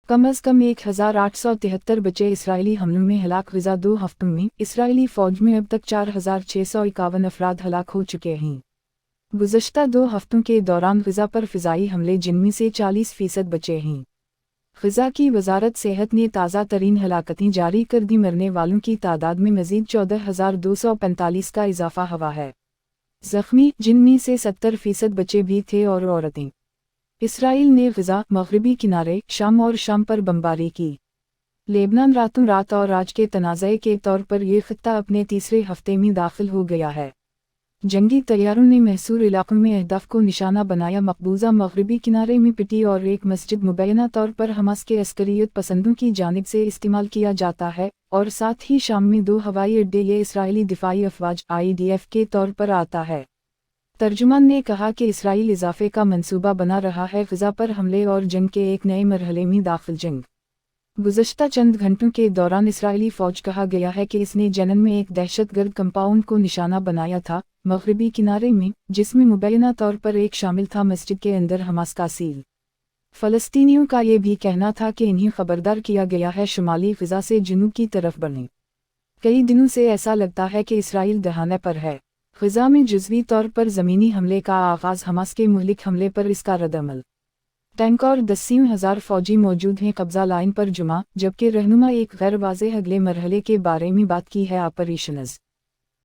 कम अज़ कम 1873 बच्चे इसराइली हमलों में हलाक। ग़ज़ा 2 हफ्तों में इसराइली फ़ौज में अब तक 4651 अफराद हलाक हो चुके हैं। गुज़श्ता 2 हफ्तों के दौरान ग़ज़ा पर फ़िज़ाई हमले जिनमें से 40% बचे हैं। ग़ज़ा की वज़ारत सेहत ने ताज़ा तरीन हलाकतें जारी कर दी। मरने वालों की तादाद में मज़ीद 14,245 का इजाफ़ा हुआ है। ज़ख्मी, जिनमें से 70% बच्चे भी थे और औरतें। इसराइल ने ग़ज़ा, मग़रिबी किनारे, शाम और शाम पर बमबारी की। लेबनान रातों रात और आज के तनाज़े के तौर पर यह ख़ित्ता अपने तीसरे हफ्ते में दाखिल हो गया है। जंगी तैयारों ने महसूर इलाक़ों में अहदाफ़ को निशाना बनाया। मकबूजा मग़रिबी किनारे में पिटी और एक मस्जिद मुबैना तौर पर हमास के अस्करियत पसंदों की जानिब से इस्तेमाल किया जाता है, और साथ ही शाम में 2 हवाई अड्डे ये इसराइली दिफ़ाई अफ़वाज (IDF) के तौर पर आता है। तर्जुमान ने कहा कि इसराइल इजाफ़े का मंसूबा बना रहा है ग़ज़ा पर हमले और जंग के एक नए मरहले में दाखिल। जंग गुज़श्ता चंद घंटों के दौरान इसराइली फ़ौज कहा गया है कि इसने जनन में एक दहशतगर्द कंपाउंड को निशाना बनाया था, मग़रिबी किनारे में, जिसमें मुबैना तौर पर एक शामिल था मस्जिद के अंदर हमास का सील। फ़लस्तीनियों का ये भी कहना था कि इन्हें ख़बरदार किया गया है शुमाली ग़ज़ा से जुनूब की तरफ बढ़ें। कई दिनों से ऐसा लगता है कि इसराइल दहाने पर है। ग़ज़ा में जुज़वी तौर पर ज़मीनी हमले का आगाज़, हमास के मुहलिक हमले पर इसका रद्दअमल। टैंक और 10,000 फ़ौजी मौजूद हैं कब्ज़ा लाइन पर जुमा, जबकि रहनुमा एक गैर वाज़ेह अगले मरहले के बारे में बात की है। ऑपरेशनज़